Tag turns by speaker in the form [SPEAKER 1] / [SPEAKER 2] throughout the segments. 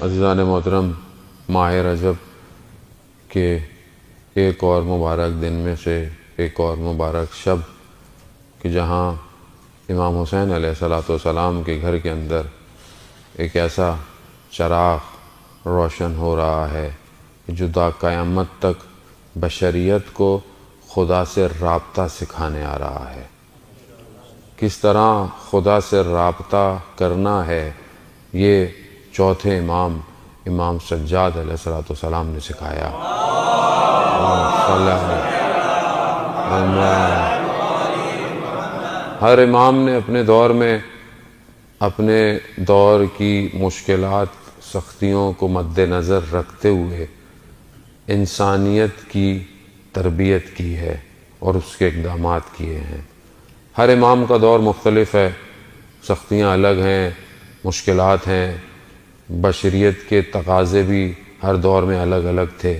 [SPEAKER 1] عزیزان محترم، ماہ رجب کے ایک اور مبارک دن میں سے ایک اور مبارک شب کہ جہاں امام حسین علیہ السلام کے گھر کے اندر ایک ایسا چراغ روشن ہو رہا ہے کہ جو تا قیامت تک بشریت کو خدا سے رابطہ سکھانے آ رہا ہے۔ کس طرح خدا سے رابطہ کرنا ہے یہ چوتھے امام سجاد علیہ السلام نے سکھایا۔ ہر امام نے اپنے دور میں اپنے دور کی مشکلات سختیوں کو مد نظر رکھتے ہوئے انسانیت کی تربیت کی ہے اور اس کے اقدامات کیے ہیں۔ ہر امام کا دور مختلف ہے، سختیاں الگ ہیں، مشکلات ہیں، بشریت کے تقاضے بھی ہر دور میں الگ الگ تھے۔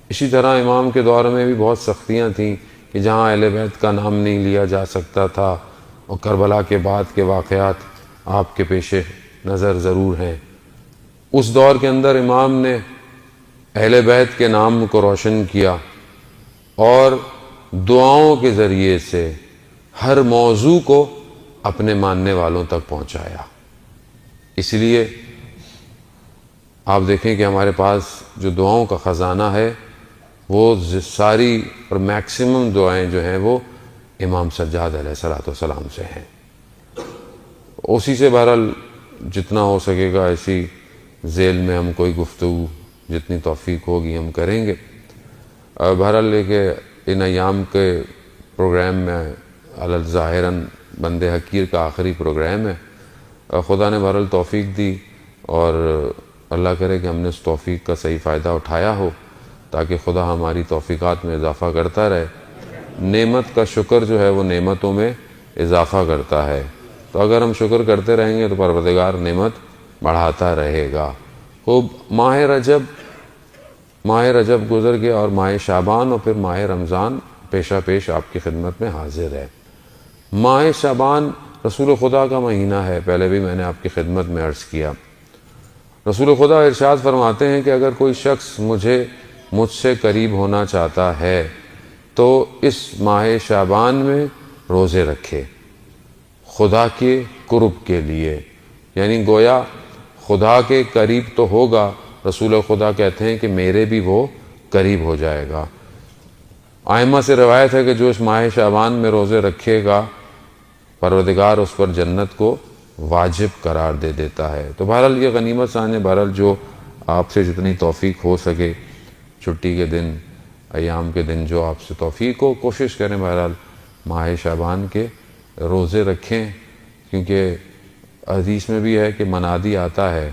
[SPEAKER 1] اسی طرح امام کے دور میں بھی بہت سختیاں تھیں کہ جہاں اہل بیت کا نام نہیں لیا جا سکتا تھا، اور کربلا کے بعد کے واقعات آپ کے پیش نظر ضرور ہیں۔ اس دور کے اندر امام نے اہل بیت کے نام کو روشن کیا اور دعاؤں کے ذریعے سے ہر موضوع کو اپنے ماننے والوں تک پہنچایا۔ اس لیے آپ دیکھیں کہ ہمارے پاس جو دعاؤں کا خزانہ ہے وہ ساری اور میکسیمم دعائیں جو ہیں وہ امام سجاد علیہ السلام سے ہیں۔ اسی سے بہرحال جتنا ہو سکے گا ایسی ذیل میں ہم کوئی گفتگو جتنی توفیق ہوگی ہم کریں گے۔ بہرحال کہ ان ایام کے پروگرام میں ظاہراً بند حقیر کا آخری پروگرام ہے۔ خدا نے بہرحال توفیق دی اور اللہ کرے کہ ہم نے اس توفیق کا صحیح فائدہ اٹھایا ہو تاکہ خدا ہماری توفیقات میں اضافہ کرتا رہے۔ نعمت کا شکر جو ہے وہ نعمتوں میں اضافہ کرتا ہے، تو اگر ہم شکر کرتے رہیں گے تو پروردگار نعمت بڑھاتا رہے گا۔ خوب ماہ رجب گزر گیا اور ماہ شعبان اور پھر ماہ رمضان پیشہ پیش آپ کی خدمت میں حاضر ہے۔ ماہ شعبان رسول خدا کا مہینہ ہے، پہلے بھی میں نے آپ کی خدمت میں عرض کیا۔ رسول خدا ارشاد فرماتے ہیں کہ اگر کوئی شخص مجھ سے قریب ہونا چاہتا ہے تو اس ماہ شعبان میں روزے رکھے خدا کے قرب کے لیے، یعنی گویا خدا کے قریب تو ہوگا، رسول خدا کہتے ہیں کہ میرے بھی وہ قریب ہو جائے گا۔ ائمہ سے روایت ہے کہ جو اس ماہ شعبان میں روزے رکھے گا پروردگار اس پر جنت کو واجب قرار دے دیتا ہے۔ تو بہرحال یہ غنیمت سمجھیں، بہرحال جو آپ سے جتنی توفیق ہو سکے، چھٹی کے دن، ایام کے دن جو آپ سے توفیق ہو، کوشش کریں بہرحال ماہ شعبان کے روزے رکھیں، کیونکہ حدیث میں بھی ہے کہ منادی آتا ہے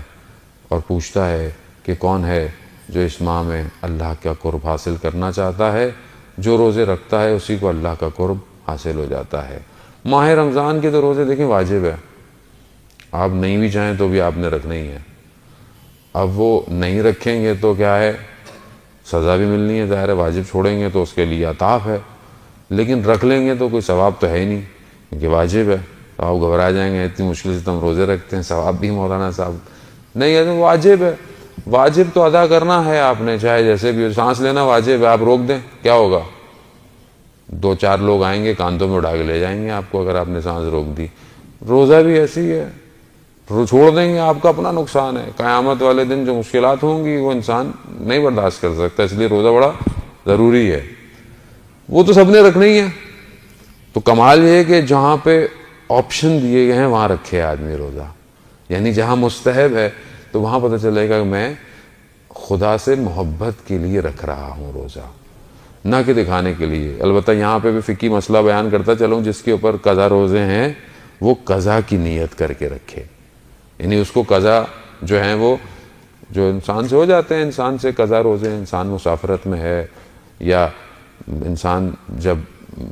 [SPEAKER 1] اور پوچھتا ہے کہ کون ہے جو اس ماہ میں اللہ کا قرب حاصل کرنا چاہتا ہے، جو روزے رکھتا ہے اسی کو اللہ کا قرب حاصل ہو جاتا ہے۔ ماہ رمضان کے تو روزے دیکھیں واجب ہے، آپ نہیں بھی چاہیں تو بھی آپ نے رکھنا ہی ہے۔ اب وہ نہیں رکھیں گے تو کیا ہے، سزا بھی ملنی ہے، ظاہر ہے واجب چھوڑیں گے تو اس کے لیے عطاف ہے، لیکن رکھ لیں گے تو کوئی ثواب تو ہے ہی نہیں کیونکہ واجب ہے۔ تو آپ گھبرا جائیں گے، اتنی مشکل سے تم روزے رکھتے ہیں، ثواب بھی مولانا صاحب نہیں ہے، تو واجب ہے، واجب تو ادا کرنا ہے آپ نے، چاہے جیسے بھی ہو۔ سانس لینا واجب ہے، آپ روک دیں کیا ہوگا، 2-4 لوگ آئیں گے کاندھوں میں اٹھا کے لے جائیں گے آپ کو، اگر آپ نے سانس روک دی۔ روزہ بھی ایسی ہے، چھوڑ دیں گے آپ کا اپنا نقصان ہے۔ قیامت والے دن جو مشکلات ہوں گی وہ انسان نہیں برداشت کر سکتا، اس لیے روزہ بڑا ضروری ہے۔ وہ تو سب نے رکھنا ہی ہے، تو کمال یہ ہے کہ جہاں پہ آپشن دیے گئے ہیں وہاں رکھے آدمی روزہ، یعنی جہاں مستحب ہے تو وہاں پتہ چلے گا کہ میں خدا سے محبت کے لیے رکھ رہا ہوں روزہ، نہ کہ دکھانے کے لیے۔ البتہ یہاں پہ بھی فقہی مسئلہ بیان کرتا چلوں، جس کے اوپر قضا روزے ہیں وہ قضا کی نیت کر کے رکھے، یعنی اس کو قضا جو ہیں وہ جو انسان سے ہو جاتے ہیں، انسان سے قضا روزے، انسان مسافرت میں ہے یا انسان جب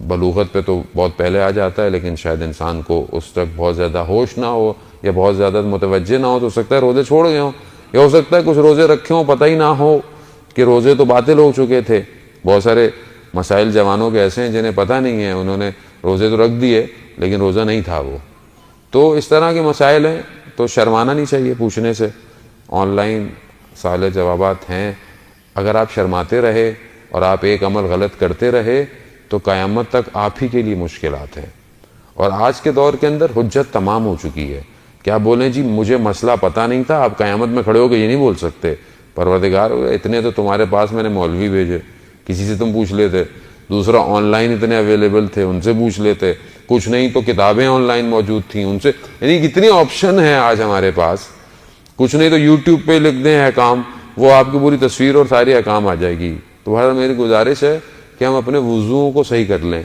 [SPEAKER 1] بلوغت پہ تو بہت پہلے آ جاتا ہے، لیکن شاید انسان کو اس تک بہت زیادہ ہوش نہ ہو یا بہت زیادہ متوجہ نہ ہو، تو ہو سکتا ہے روزے چھوڑ گئے ہوں، یا ہو سکتا ہے کچھ روزے رکھے ہوں پتہ ہی نہ ہو کہ روزے تو باطل ہو چکے تھے۔ بہت سارے مسائل جوانوں کے ایسے ہیں جنہیں پتہ نہیں ہے، انہوں نے روزے تو رکھ دیے لیکن روزہ نہیں تھا وہ۔ تو اس طرح کے مسائل ہیں، تو شرمانا نہیں چاہیے پوچھنے سے، آن لائن سوال جوابات ہیں، اگر آپ شرماتے رہے اور آپ ایک عمل غلط کرتے رہے تو قیامت تک آپ ہی کے لیے مشکلات ہیں۔ اور آج کے دور کے اندر حجت تمام ہو چکی ہے کہ آپ بولیں جی مجھے مسئلہ پتہ نہیں تھا، آپ قیامت میں کھڑے ہو کے یہ نہیں بول سکتے پروردگار اتنے تو تمہارے پاس میں نے مولوی بھیجے، کسی سے تم پوچھ لیتے، دوسرا آن لائن اتنے اویلیبل تھے ان سے پوچھ لیتے، کچھ نہیں تو کتابیں آن لائن موجود تھیں ان سے، یعنی کتنی آپشن ہیں آج ہمارے پاس، کچھ نہیں تو یوٹیوب پہ لکھ دیں احکام، وہ آپ کی پوری تصویر اور ساری احکام آ جائے گی۔ تو بہرحال میری گزارش ہے کہ ہم اپنے وضوؤں کو صحیح کر لیں۔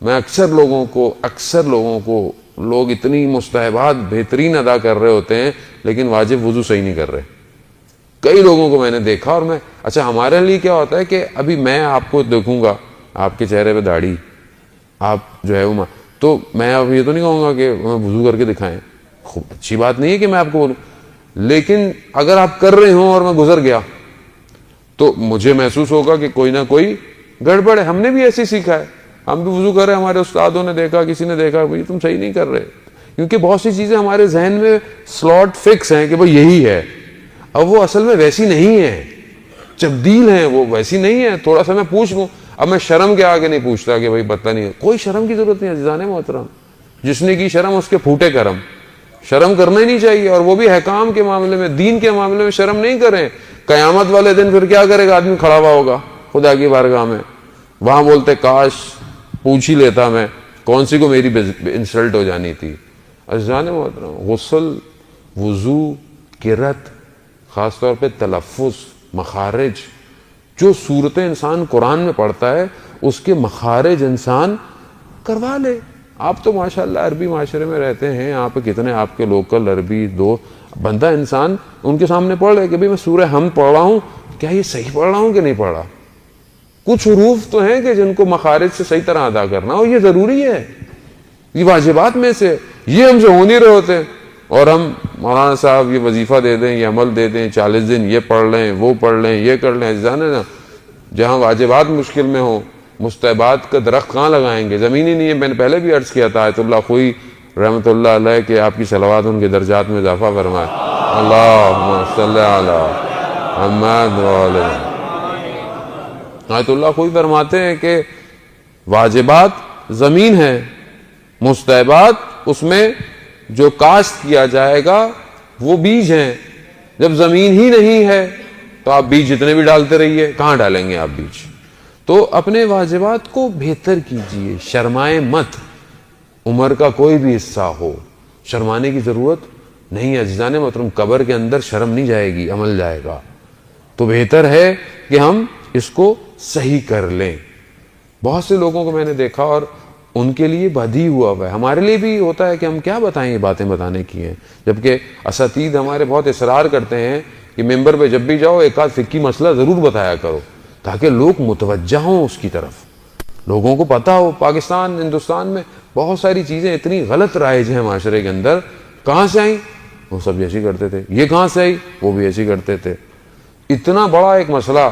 [SPEAKER 1] میں اکثر لوگوں کو لوگ اتنی مستحبات بہترین ادا کر رہے ہوتے ہیں لیکن واجب وضو صحیح نہیں کر رہے، کئی لوگوں کو میں نے دیکھا۔ اور میں ہمارے لیے کیا ہوتا ہے کہ ابھی میں آپ کو دیکھوں گا، آپ کے چہرے پہ داڑھی، آپ جو ہے وہ، تو میں اب یہ تو نہیں کہوں گا کہ وضو کر کے دکھائیں، خوب اچھی بات نہیں ہے کہ میں آپ کو بولوں، لیکن اگر آپ کر رہے ہوں اور میں گزر گیا تو مجھے محسوس ہوگا کہ کوئی نہ کوئی گڑبڑ ہے۔ ہم نے بھی ایسے سیکھا ہے، ہم بھی وضو کر رہے ہیں، ہمارے استادوں نے دیکھا، کسی نے دیکھا بھائی تم صحیح نہیں کر رہے، کیونکہ بہت سی چیزیں ہمارے ذہن میں سلاٹ فکس ہیں کہ بھائی یہی ہے، اب وہ اصل میں ویسی نہیں ہے، تبدیل ہیں، وہ ویسی نہیں ہے۔ تھوڑا سا میں پوچھ لوں، اب میں شرم کے آگے نہیں پوچھتا کہ بھائی پتہ نہیں، کوئی شرم کی ضرورت نہیں عزیزان محترم، جس نے کی شرم اس کے پھوٹے کرم، شرم کرنا ہی نہیں چاہیے، اور وہ بھی حکام کے معاملے میں، دین کے معاملے میں شرم نہیں کریں۔ قیامت والے دن پھر کیا کرے گا آدمی؟ کھڑا ہوا ہوگا خدا کی بارگاہ میں، وہاں بولتے کاش پوچھ ہی لیتا میں، کون سی کو میری انسلٹ ہو جانی تھی۔ عزیزان محترم، غسل، وضو، قرت، خاص طور پہ تلفظ، مخارج، جو صورتیں انسان قرآن میں پڑھتا ہے اس کے مخارج انسان کروا لے۔ آپ تو ماشاءاللہ عربی معاشرے میں رہتے ہیں، یہاں پہ کتنے آپ کے لوکل عربی دو بندہ انسان ان کے سامنے پڑھ رہے کہ بھئی میں سورہ حمد پڑھ رہا ہوں، کیا یہ صحیح پڑھ رہا ہوں کہ نہیں پڑھ رہا؟ کچھ حروف تو ہیں کہ جن کو مخارج سے صحیح طرح ادا کرنا، اور یہ ضروری ہے، یہ واجبات میں سے، یہ ہم سے ہو نہیں رہے ہوتے، اور ہم مولانا صاحب یہ وظیفہ دے دیں، یہ عمل دے دیں، 40 دن یہ پڑھ لیں، وہ پڑھ لیں، یہ کر لیں۔ عزیزان نا، جہاں واجبات مشکل میں ہوں، مستحبات کا درخت کہاں لگائیں گے؟ زمین ہی نہیں ہے۔ میں نے پہلے بھی عرض کیا تھا، آیت اللہ خوئی رحمۃ اللہ علیہ کہ آپ کی صلوات ان کے درجات میں اضافہ فرمائے، اللہم صلی علی محمد وعلی۔ آیت اللہ خوئی فرماتے ہیں کہ واجبات زمین ہے، مستحبات اس میں جو کاشت کیا جائے گا وہ بیج ہیں۔ جب زمین ہی نہیں ہے تو آپ بیج جتنے بھی ڈالتے رہیے، کہاں ڈالیں گے آپ بیج؟ تو اپنے واجبات کو بہتر کیجئے، شرمائے مت۔ عمر کا کوئی بھی حصہ ہو، شرمانے کی ضرورت نہیں ہے عزیزان محترم۔ قبر کے اندر شرم نہیں جائے گی، عمل جائے گا۔ تو بہتر ہے کہ ہم اس کو صحیح کر لیں۔ بہت سے لوگوں کو میں نے دیکھا اور ان کے لیے بدی ہوا ہے، ہمارے لیے بھی ہوتا ہے کہ ہم کیا بتائیں، یہ باتیں بتانے کی ہیں، جبکہ اساتید ہمارے بہت اصرار کرتے ہیں کہ ممبر پہ جب بھی جاؤ ایک آدھ فقہی مسئلہ ضرور بتایا کرو تاکہ لوگ متوجہ ہوں اس کی طرف، لوگوں کو پتہ ہو۔ پاکستان، ہندوستان میں بہت ساری چیزیں اتنی غلط رائج ہیں معاشرے کے اندر، کہاں سے آئیں؟ وہ سب ایسی کرتے تھے۔ یہ کہاں سے آئی؟ وہ بھی ایسی کرتے تھے۔ اتنا بڑا ایک مسئلہ،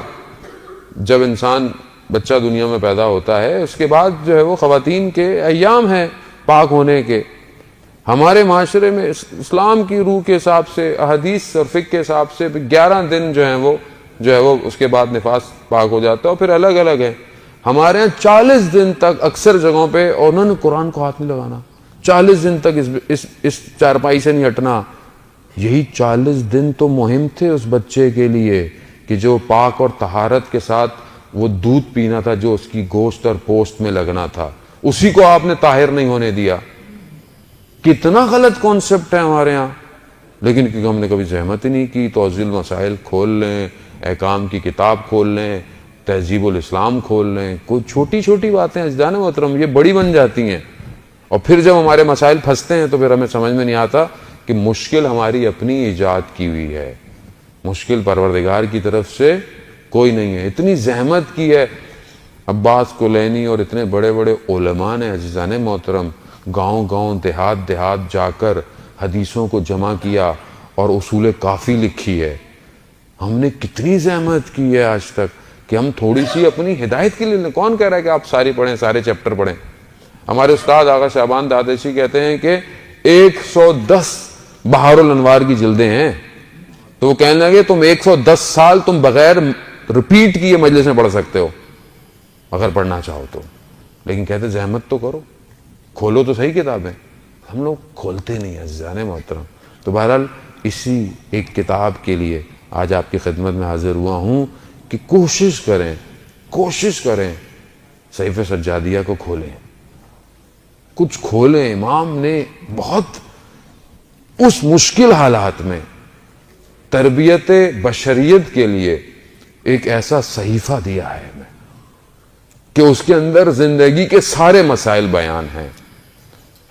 [SPEAKER 1] جب انسان بچہ دنیا میں پیدا ہوتا ہے اس کے بعد جو ہے وہ خواتین کے ایام ہیں پاک ہونے کے۔ ہمارے معاشرے میں اسلام کی روح کے حساب سے، احادیث اور فقہ کے حساب سے 11 دن جو ہے وہ اس کے بعد نفاس پاک ہو جاتا ہے، اور پھر الگ الگ ہے۔ ہمارے ہاں 40 دن تک اکثر جگہوں پہ، اور انہوں نے قرآن کو ہاتھ نہیں لگانا، 40 دن تک اس چارپائی سے نہیں ہٹنا۔ یہی 40 دن تو مہم تھے اس بچے کے لیے کہ جو پاک اور طہارت کے ساتھ وہ دودھ پینا تھا جو اس کی گوشت اور پوست میں لگنا تھا، اسی کو آپ نے طاہر نہیں ہونے دیا۔ کتنا غلط کانسیپٹ ہے ہمارے ہاں، لیکن کیونکہ ہم نے کبھی زحمت ہی نہیں کی۔ توضیح المسائل کھول لیں، احکام کی کتاب کھول لیں، تہذیب الاسلام کھول لیں، کوئی چھوٹی چھوٹی باتیں عزیزان محترم یہ بڑی بن جاتی ہیں، اور پھر جب ہمارے مسائل پھنستے ہیں تو پھر ہمیں سمجھ میں نہیں آتا کہ مشکل ہماری اپنی ایجاد کی ہوئی ہے، مشکل پروردگار کی طرف سے کوئی نہیں ہے۔ اتنی زحمت کی ہے عباس کلینی اور اتنے بڑے بڑے علماء نے عزیزان محترم، گاؤں گاؤں، دیہات دیہات جا کر حدیثوں کو جمع کیا اور اصول کافی لکھی ہے۔ ہم نے کتنی زحمت کی ہے آج تک کہ ہم تھوڑی سی اپنی ہدایت کے لیے، کون کہہ رہا ہے کہ آپ ساری پڑھیں، سارے چیپٹر پڑھیں؟ ہمارے استاد آغا شعبان دادشی کہتے ہیں کہ 110 بہار الانوار کی جلدیں ہیں، تو وہ کہنے لگے تم 110 سال تم بغیر ریپیٹ کیے مجلس میں پڑھ سکتے ہو اگر پڑھنا چاہو تو، لیکن کہتے زحمت تو کرو، کھولو تو صحیح کتابیں. ہم لوگ کھولتے نہیں عزیزان محترم. تو بہرحال اسی ایک کتاب کے لیے آج آپ کی خدمت میں حاضر ہوا ہوں کہ کوشش کریں صحیفہ سجادیہ کو کھولیں، کچھ کھولیں. امام نے بہت اس مشکل حالات میں تربیت بشریت کے لیے ایک ایسا صحیفہ دیا ہے ہمیں کہ اس کے اندر زندگی کے سارے مسائل بیان ہیں.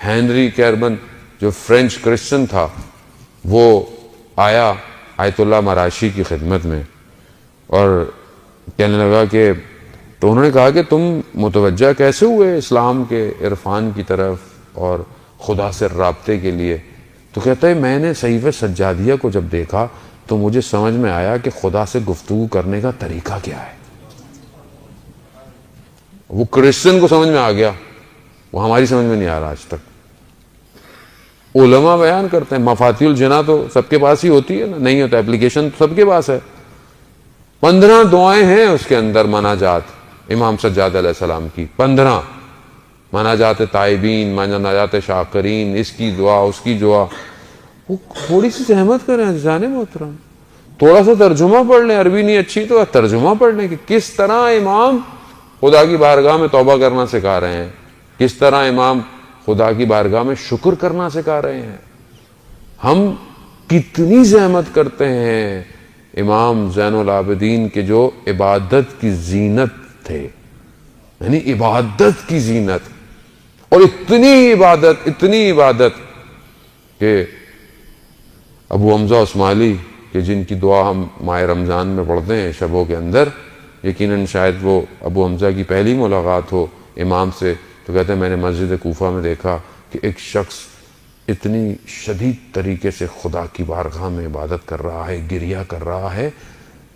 [SPEAKER 1] ہینری کیربن جو فرینچ کرسچن تھا وہ آیا آیت اللہ مراشی کی خدمت میں اور کہنے لگا کہ تو انہوں نے کہا کہ تم متوجہ کیسے ہوئے اسلام کے عرفان کی طرف اور خدا سے رابطے کے لیے؟ تو کہتا ہے میں نے صحیفہ سجادیہ کو جب دیکھا تو مجھے سمجھ میں آیا کہ خدا سے گفتگو کرنے کا طریقہ کیا ہے. وہ کرسچن کو سمجھ میں آ گیا، وہ ہماری سمجھ میں نہیں آ رہا آج تک. علماء بیان کرتے ہیں مفاتیح الجناح تو سب کے پاس ہی ہوتی ہے نا، نہیں ہوتا اپلیکیشن تو سب کے پاس ہے. 15 دعائیں ہیں اس کے اندر مناجات امام سجاد علیہ السلام کی، 15 مناجات تائبین، مناجات شاکرین، اس کی دعا اس کی دعا. وہ تھوڑی سی زحمت کریں عزیزان محترم، تھوڑا سا ترجمہ پڑھ لیں. عربی نہیں اچھی تو ترجمہ پڑھ لیں کہ کس طرح امام خدا کی بارگاہ میں توبہ کرنا سکھا رہے ہیں، کس طرح امام خدا کی بارگاہ میں شکر کرنا سکھا رہے ہیں. ہم کتنی زحمت کرتے ہیں. امام زین العابدین کے جو عبادت کی زینت تھے، یعنی عبادت کی زینت، اور اتنی عبادت کہ ابو حمزہ اسماعیلی کہ جن کی دعا ہم ماہ رمضان میں پڑھتے ہیں شبوں کے اندر، یقیناً شاید وہ ابو حمزہ کی پہلی ملاقات ہو امام سے. تو کہتے ہیں میں نے مسجد کوفہ میں دیکھا کہ ایک شخص اتنی شدید طریقے سے خدا کی بارگاہ میں عبادت کر رہا ہے، گریہ کر رہا ہے.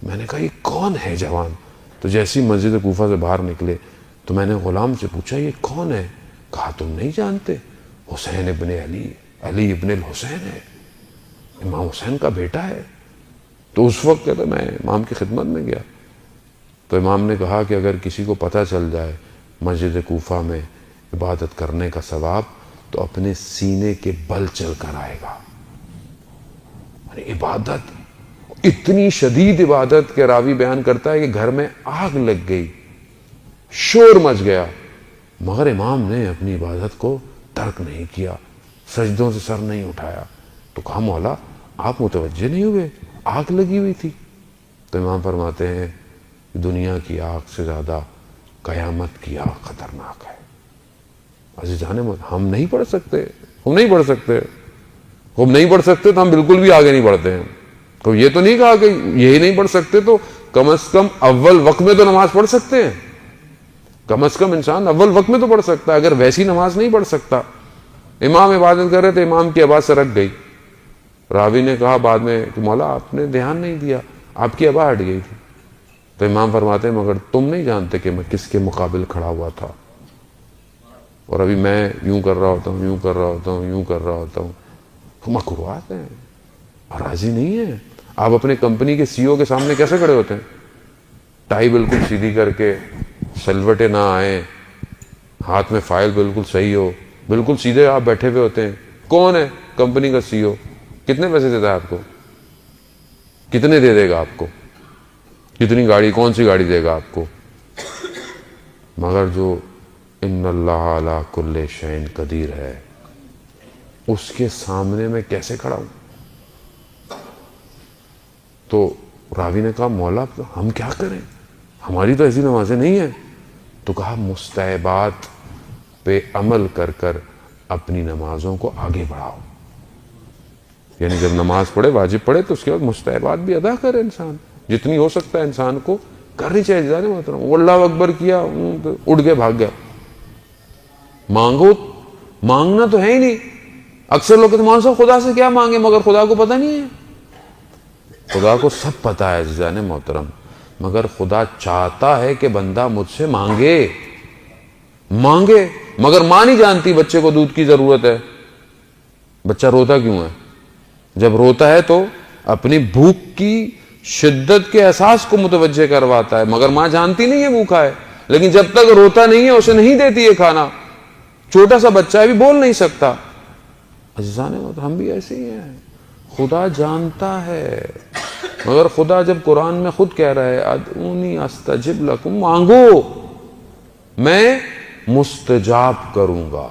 [SPEAKER 1] میں نے کہا یہ کون ہے جوان؟ تو جیسی مسجد کوفہ سے باہر نکلے تو میں نے غلام سے پوچھا یہ کون ہے؟ کہا تم نہیں جانتے، حسین ابن علی ابن الحسین ہے، امام حسین کا بیٹا ہے. تو اس وقت کہتا میں امام کی خدمت میں گیا تو امام نے کہا کہ اگر کسی کو پتہ چل جائے مسجد کوفہ میں عبادت کرنے کا ثواب تو اپنے سینے کے بل چل کر آئے گا. یعنی عبادت اتنی شدید عبادت کے راوی بیان کرتا ہے کہ گھر میں آگ لگ گئی، شور مچ گیا، مگر امام نے اپنی عبادت کو ترک نہیں کیا، سجدوں سے سر نہیں اٹھایا. تو کہا مولا آپ متوجہ نہیں ہوئے آگ لگی ہوئی تھی؟ تو امام فرماتے ہیں دنیا کی آگ سے زیادہ قیامت کی آگ خطرناک ہے. عزیزان ہم نہیں پڑھ سکتے تو ہم بالکل بھی آگے نہیں بڑھتے ہیں. تو یہ تو نہیں کہا کہ یہی نہیں پڑھ سکتے تو کم از کم اول وقت میں تو نماز پڑھ سکتے ہیں. کم از کم انسان اول وقت میں تو پڑھ سکتا ہے، اگر ویسی نماز نہیں پڑھ سکتا. امام عبادت کر رہے تھے، امام کی آواز سرک گئی. راوی نے کہا بعد میں کہ مولا آپ نے دھیان نہیں دیا، آپ کی آواز ہٹ گئی تھی. تو امام فرماتے ہیں مگر تم نہیں جانتے کہ میں کس کے مقابل کھڑا ہوا تھا، اور ابھی میں یوں کر رہا ہوتا ہوں. مکروہات ہیں، راضی نہیں ہے. آپ اپنے کمپنی کے سی او کے سامنے کیسے کھڑے ہوتے ہیں؟ ٹائی بالکل سیدھی کر کے، سلوٹے نہ آئیں، ہاتھ میں فائل بالکل صحیح ہو، بالکل سیدھے آپ بیٹھے ہوئے ہوتے ہیں. کون ہے کمپنی کا سی او؟ کتنے پیسے دیتا ہے آپ کو؟ کتنے دے دے گا آپ کو؟ کتنی گاڑی، کون سی گاڑی دے گا آپ کو؟ مگر جو ان اللہ علی کل شیء قدیر ہے اس کے سامنے میں کیسے کھڑا ہوں؟ تو راوی نے کہا مولا ہم کیا کریں، ہماری تو ایسی نمازیں نہیں ہیں. تو کہا مستحبات پہ عمل کر کر اپنی نمازوں کو آگے بڑھاؤ. یعنی جب نماز پڑھے، واجب پڑھے، تو اس کے بعد مستحبات بھی ادا کرے. انسان جتنی ہو سکتا ہے انسان کو کرنی چاہیے. جانے محترم وہ اللہ اکبر کیا اٹھ گیا بھاگ گیا. مانگو، مانگنا تو ہے ہی نہیں. اکثر لوگ کہتے ہیں مولوی صاحب خدا سے کیا مانگے، مگر خدا کو پتہ نہیں ہے. خدا کو سب پتہ ہے عزیزان محترم، مگر خدا چاہتا ہے کہ بندہ مجھ سے مانگے. مگر ماں نہیں جانتی بچے کو دودھ کی ضرورت ہے. بچہ روتا کیوں ہے؟ جب روتا ہے تو اپنی بھوک کی شدت کے احساس کو متوجہ کرواتا ہے، مگر ماں جانتی نہیں ہے بھوکا ہے، لیکن جب تک روتا نہیں ہے اسے نہیں دیتی ہے کھانا. چھوٹا سا بچہ ہے بھی بول نہیں سکتا. عزیزان ہم بھی ایسے ہی ہیں. خدا جانتا ہے، مگر خدا جب قرآن میں خود کہہ رہا ہے ادعونی استجب لکم، مانگو میں مستجاب کروں گا.